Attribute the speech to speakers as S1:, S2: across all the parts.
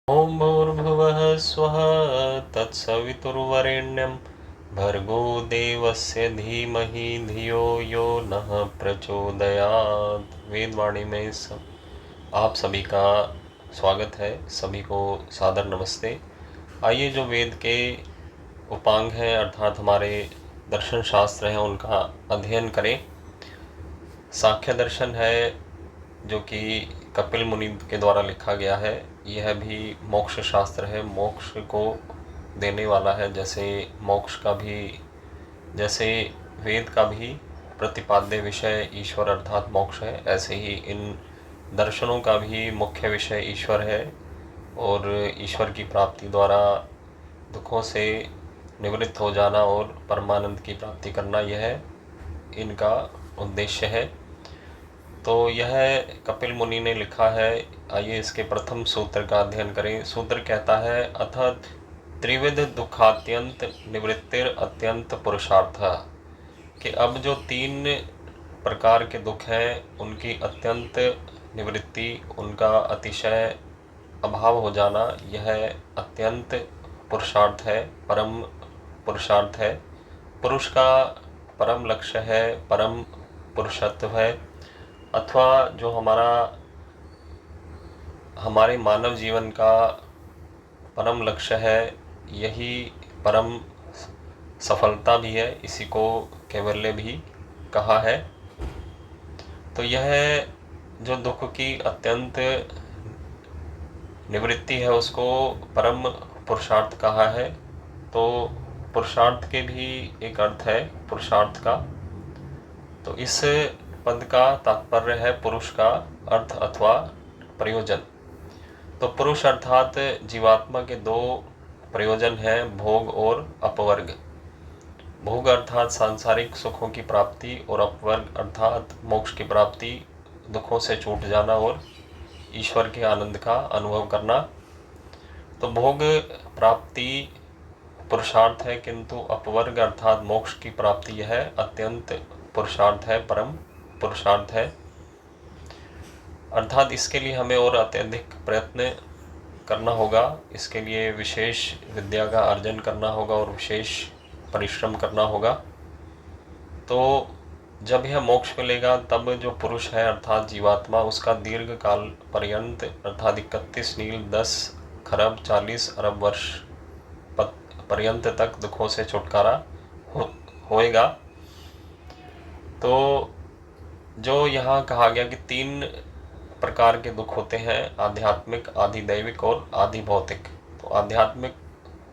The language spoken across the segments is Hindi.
S1: ॐ भूर्भुवः स्वः तत्सवितुर्वरेण्यं भर्गो देवस्य धीमहि धियो यो नः प्रचोदयात्। वेदवाणी में आप सभी का स्वागत है। सभी को सादर नमस्ते। आइए जो वेद के उपांग हैं अर्थात हमारे दर्शन शास्त्र हैं उनका अध्ययन करें। सांख्य दर्शन है जो कि कपिल मुनि के द्वारा लिखा गया है। यह भी मोक्ष शास्त्र है, मोक्ष को देने वाला है। जैसे मोक्ष का भी, जैसे वेद का भी प्रतिपाद्य विषय ईश्वर अर्थात मोक्ष है, ऐसे ही इन दर्शनों का भी मुख्य विषय ईश्वर है। और ईश्वर की प्राप्ति द्वारा दुखों से निवृत्त हो जाना और परमानंद की प्राप्ति करना, यह इनका उद्देश्य है। तो यह कपिल मुनि ने लिखा है। आइए इसके प्रथम सूत्र का अध्ययन करें। सूत्र कहता है, अथ त्रिविध दुखात्यंत निवृत्तिर अत्यंत पुरुषार्थ, कि अब जो तीन प्रकार के दुख हैं उनकी अत्यंत निवृत्ति, उनका अतिशय अभाव हो जाना, यह अत्यंत पुरुषार्थ है, परम पुरुषार्थ है। पुरुष का परम लक्ष्य है, परम पुरुषत्व है। अथवा जो हमारे मानव जीवन का परम लक्ष्य है, यही परम सफलता भी है, इसी को कैवल्य भी कहा है। तो यह जो दुख की अत्यंत निवृत्ति है उसको परम पुरुषार्थ कहा है। तो पुरुषार्थ के भी एक अर्थ है पुरुषार्थ का। तो इस पद का तात्पर्य है पुरुष का अर्थ अथवा प्रयोजन। तो पुरुष अर्थात जीवात्मा के दो प्रयोजन हैं, भोग और अपवर्ग। भोग अर्थात सांसारिक सुखों की प्राप्ति और अपवर्ग अर्थात मोक्ष की प्राप्ति, दुखों से छूट जाना और ईश्वर के आनंद का अनुभव करना। तो भोग प्राप्ति पुरुषार्थ है, किंतु अपवर्ग अर्थात मोक्ष की प्राप्ति यह अत्यंत पुरुषार्थ है, परम पुरुषार्थ है। अर्थात इसके लिए हमें और अत्यधिक प्रयत्न करना होगा, इसके लिए विशेष विद्या का अर्जन करना होगा और विशेष परिश्रम करना होगा। तो जब यह मोक्ष मिलेगा तब जो पुरुष है अर्थात जीवात्मा, उसका दीर्घ काल पर्यंत अर्थात 31 नील 10 खरब 40 अरब वर्ष पर्यंत तक दुखों से छुटकारा होएगा। तो जो यहाँ कहा गया कि तीन प्रकार के दुख होते हैं, आध्यात्मिक, आधिदैविक और आधि भौतिक। तो आध्यात्मिक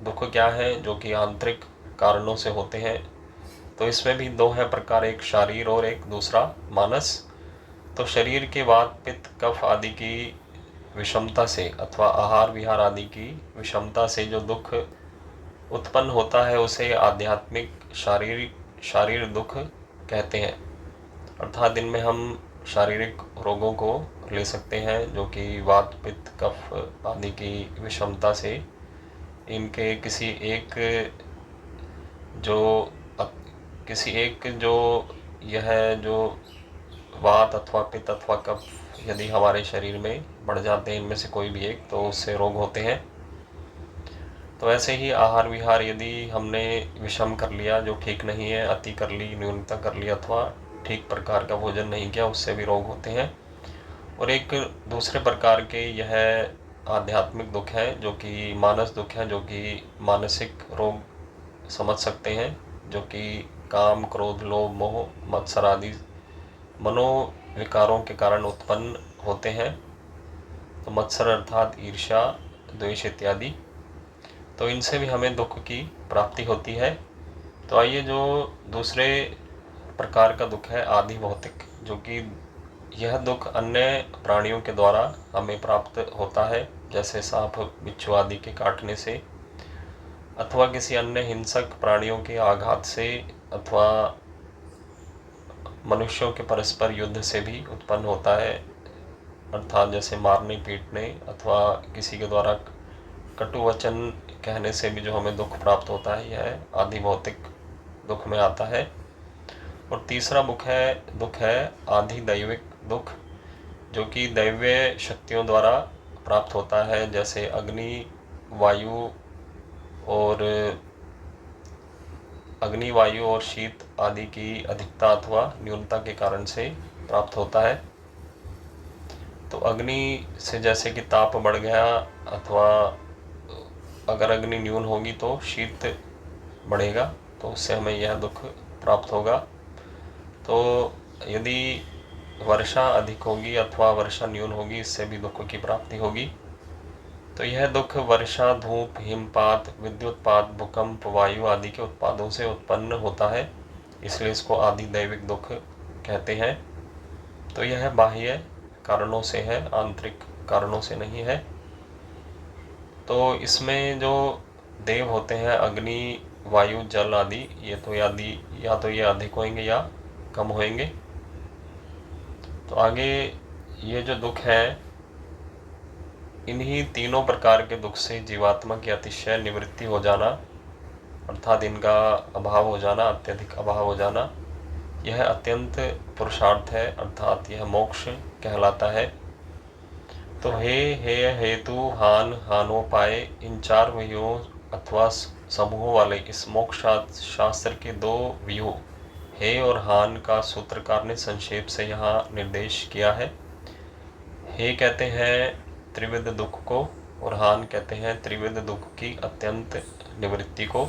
S1: दुख क्या है, जो कि आंतरिक कारणों से होते हैं। तो इसमें भी दो है प्रकार, एक शारीर और एक दूसरा मानस। तो शरीर के वात पित्त कफ आदि की विषमता से अथवा आहार विहार आदि की विषमता से जो दुख उत्पन्न होता है उसे आध्यात्मिक शारीरिक दुख कहते हैं। अर्थात इनमें हम शारीरिक रोगों को ले सकते हैं, जो कि वात पित्त कफ आदि की विषमता से इनके किसी एक जो यह जो वात अथवा पित्त अथवा कफ यदि हमारे शरीर में बढ़ जाते हैं, इनमें से कोई भी एक, तो उससे रोग होते हैं। तो ऐसे ही आहार विहार यदि हमने विषम कर लिया, जो ठीक नहीं है, अति कर ली, न्यूनता कर ली, अथवा ठीक प्रकार का भोजन नहीं किया, उससे भी रोग होते हैं। और एक दूसरे प्रकार के यह आध्यात्मिक दुख है, जो कि मानस दुख है, जो कि मानसिक रोग समझ सकते हैं, जो कि काम क्रोध लोभ मोह मत्सर आदि मनोविकारों के कारण उत्पन्न होते हैं। तो मत्सर अर्थात ईर्ष्या द्वेष इत्यादि, तो इनसे भी हमें दुख की प्राप्ति होती है। तो आइए जो दूसरे प्रकार का दुख है आदि भौतिक, जो कि यह दुख अन्य प्राणियों के द्वारा हमें प्राप्त होता है, जैसे सांप बिच्छू आदि के काटने से, अथवा किसी अन्य हिंसक प्राणियों के आघात से, अथवा मनुष्यों के परस्पर युद्ध से भी उत्पन्न होता है। अर्थात जैसे मारने पीटने अथवा किसी के द्वारा कटु वचन कहने से भी जो हमें दुख प्राप्त होता है, यह आदि भौतिक दुख में आता है। और तीसरा दुख है आधि दैविक दुख, जो कि दैवीय शक्तियों द्वारा प्राप्त होता है, जैसे अग्नि, वायु और शीत आदि की अधिकता अथवा न्यूनता के कारण से प्राप्त होता है। तो अग्नि से जैसे कि ताप बढ़ गया, अथवा अगर अग्नि न्यून होगी तो शीत बढ़ेगा, तो उससे हमें यह दुख प्राप्त होगा। तो यदि वर्षा अधिक होगी अथवा वर्षा न्यून होगी, इससे भी दुख की प्राप्ति होगी। तो यह दुख वर्षा, धूप, हिमपात, विद्युतपात, भूकंप, वायु आदि के उत्पादों से उत्पन्न होता है, इसलिए इसको आदि दैविक दुख कहते हैं। तो यह बाह्य कारणों से है, आंतरिक कारणों से नहीं है। तो इसमें जो देव होते हैं, अग्नि, वायु, जल आदि, ये अधिक होंगे या कम होंगे। तो आगे ये जो दुख है, इन्हीं तीनों प्रकार के दुख से जीवात्मा की अतिशय निवृत्ति हो जाना, अर्थात इनका अभाव हो जाना, अत्यधिक अभाव हो जाना, यह अत्यंत पुरुषार्थ है, अर्थात यह मोक्ष कहलाता है। तो हेतु, हानोपाय, इन 4 व्यूहों अथवा समूहों वाले इस मोक्ष शास्त्र के 2 व्यूह हे और हान का सूत्रकार ने संक्षेप से यहाँ निर्देश किया है। हे कहते हैं त्रिविध दुख को, और हान कहते हैं त्रिविध दुख की अत्यंत निवृत्ति को।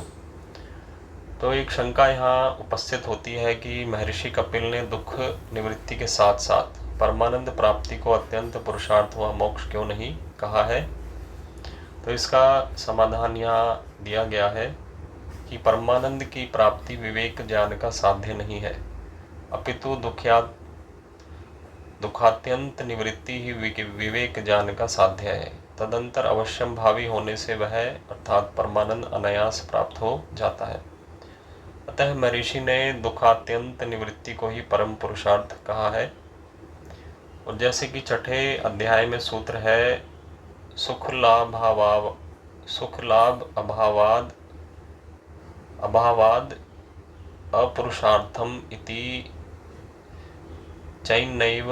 S1: तो एक शंका यहाँ उपस्थित होती है कि महर्षि कपिल ने दुख निवृत्ति के साथ साथ परमानंद प्राप्ति को अत्यंत पुरुषार्थ व मोक्ष क्यों नहीं कहा है। तो इसका समाधान यहाँ दिया गया है कि परमानंद की प्राप्ति विवेक ज्ञान का साध्य नहीं है, अपितु दुखात्यंत निवृत्ति ही विवेक ज्ञान का साध्य है। तदंतर अवश्यम भावी होने से वह अर्थात परमानंद अनायास प्राप्त हो जाता है। अतः महर्षि ने दुखात्यंत निवृत्ति को ही परम पुरुषार्थ कहा है। और जैसे कि 6ठे अध्याय में सूत्र है, सुख लाभ अभावाद अपुरुषार्थम इति चैनैव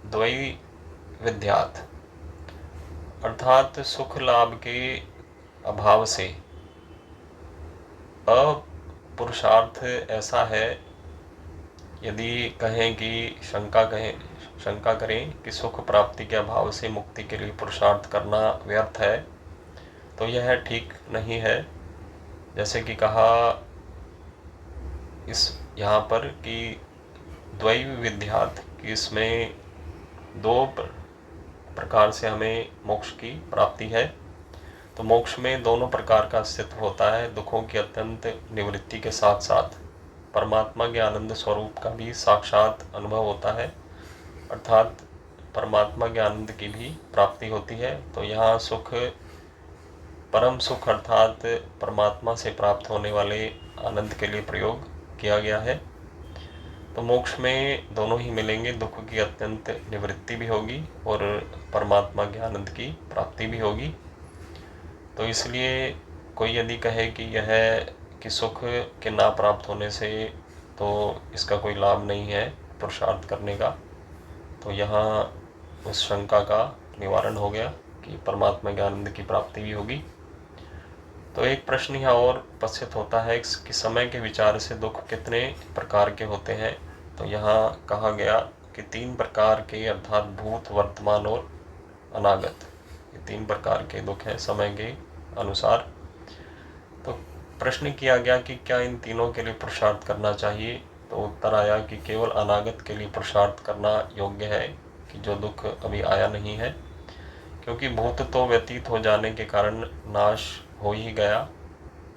S1: द्वैविध्यात्, अर्थात सुख लाभ के अभाव से अपुरुषार्थ ऐसा है। यदि शंका करें कि सुख प्राप्ति के अभाव से मुक्ति के लिए पुरुषार्थ करना व्यर्थ है, तो यह ठीक नहीं है। जैसे कि कहा यहाँ पर कि द्वैविध्यात्, कि इसमें 2 प्रकार से हमें मोक्ष की प्राप्ति है। तो मोक्ष में दोनों प्रकार का अस्तित्व होता है, दुखों की अत्यंत निवृत्ति के साथ साथ परमात्मा के आनंद स्वरूप का भी साक्षात अनुभव होता है, अर्थात परमात्मा के आनंद की भी प्राप्ति होती है। तो यहाँ परम सुख अर्थात परमात्मा से प्राप्त होने वाले आनंद के लिए प्रयोग किया गया है। तो मोक्ष में दोनों ही मिलेंगे, दुख की अत्यंत निवृत्ति भी होगी और परमात्मा के आनंद की प्राप्ति भी होगी। तो इसलिए कोई यदि कहे कि सुख के ना प्राप्त होने से तो इसका कोई लाभ नहीं है पुरुषार्थ करने का, तो यहाँ उस शंका का निवारण हो गया कि परमात्मा के आनंद की प्राप्ति भी होगी। तो एक प्रश्न यहाँ और उपस्थित होता है कि समय के विचार से दुख कितने प्रकार के होते हैं। तो यहाँ कहा गया कि 3 प्रकार के, अर्थात भूत, वर्तमान और अनागत, ये 3 प्रकार के दुख हैं समय के अनुसार। तो प्रश्न किया गया कि क्या इन तीनों के लिए पुरुषार्थ करना चाहिए। तो उत्तर आया कि केवल अनागत के लिए पुरुषार्थ करना योग्य है, कि जो दुख अभी आया नहीं है, क्योंकि भूत तो व्यतीत हो जाने के कारण नाश हो ही गया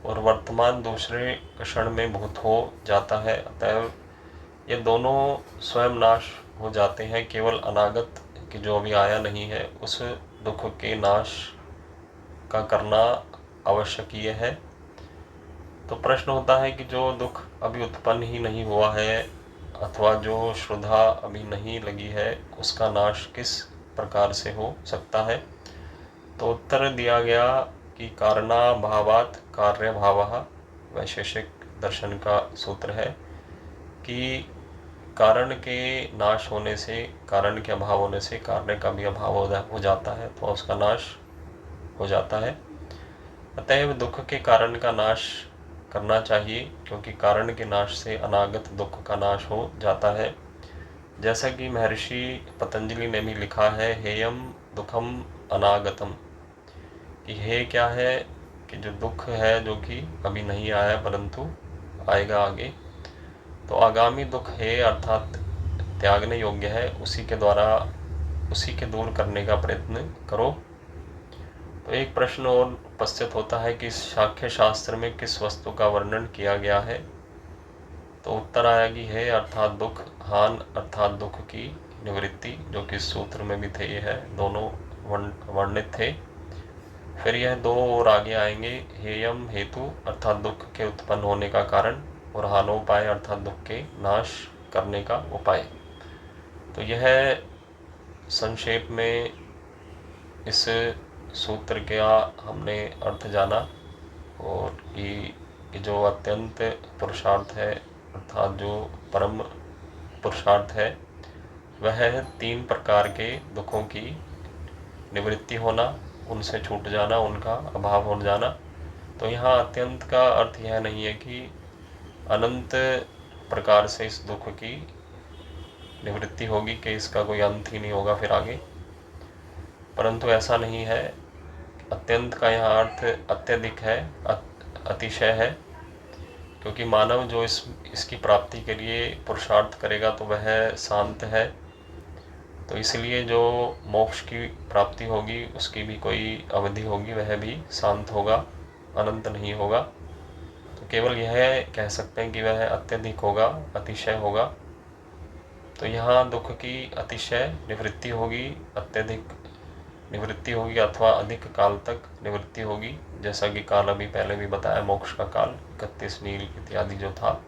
S1: और वर्तमान दूसरे क्षण में भूत हो जाता है, अतः ये दोनों स्वयं नाश हो जाते हैं। केवल अनागत कि जो अभी आया नहीं है, उस दुख के नाश का करना आवश्यक ये है। तो प्रश्न होता है कि जो दुख अभी उत्पन्न ही नहीं हुआ है अथवा जो श्रद्धा अभी नहीं लगी है, उसका नाश किस प्रकार से हो सकता है। तो उत्तर दिया गया कि कारणाभावात् कार्यभावः, वैशेषिक दर्शन का सूत्र है कि कारण के नाश होने से, कारण के अभाव होने से कार्य का भी अभाव हो जाता है, तो उसका नाश हो जाता है। अतएव दुख के कारण का नाश करना चाहिए, क्योंकि कारण के नाश से अनागत दुख का नाश हो जाता है। जैसा कि महर्षि पतंजलि ने भी लिखा है, हेयम दुखम अनागतम, कि हे क्या है, कि जो दुख है जो कि अभी नहीं आया परंतु आएगा आगे, तो आगामी दुख है अर्थात त्यागने योग्य है, उसी के द्वारा उसी के दूर करने का प्रयत्न करो। तो एक प्रश्न और उपस्थित होता है कि सांख्य शास्त्र में किस वस्तु का वर्णन किया गया है। तो उत्तर आया कि है अर्थात दुख, हान अर्थात दुख की निवृत्ति, जो कि सूत्र में भी थे, ये है दोनों वर्णित थे। फिर यह दो और आगे आएंगे, हेयम हेतु अर्थात दुख के उत्पन्न होने का कारण, और हानोपाय अर्थात दुख के नाश करने का उपाय। तो यह संक्षेप में इस सूत्र का हमने अर्थ जाना, और कि जो अत्यंत पुरुषार्थ है अर्थात जो परम पुरुषार्थ है, वह है 3 प्रकार के दुखों की निवृत्ति होना, उनसे छूट जाना, उनका अभाव हो जाना। तो यहाँ अत्यंत का अर्थ यह नहीं है कि अनंत प्रकार से इस दुख की निवृत्ति होगी, कि इसका कोई अंत ही नहीं होगा फिर आगे, परंतु ऐसा नहीं है। अत्यंत का यहाँ अर्थ अत्यधिक है, अतिशय है, क्योंकि मानव जो इसकी प्राप्ति के लिए पुरुषार्थ करेगा तो वह शांत है। तो इसलिए जो मोक्ष की प्राप्ति होगी उसकी भी कोई अवधि होगी, वह भी शांत होगा, अनंत नहीं होगा। तो केवल यह कह सकते हैं कि वह अत्यधिक होगा, अतिशय होगा। तो यहाँ दुख की अतिशय निवृत्ति होगी, अत्यधिक निवृत्ति होगी, अथवा अधिक काल तक निवृत्ति होगी, जैसा कि काल अभी पहले भी बताया, मोक्ष का काल 31 नील इत्यादि जो था।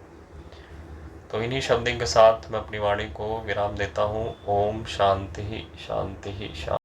S1: तो इन्हीं शब्दों के साथ मैं अपनी वाणी को विराम देता हूँ। ओम शांति शांति शांति।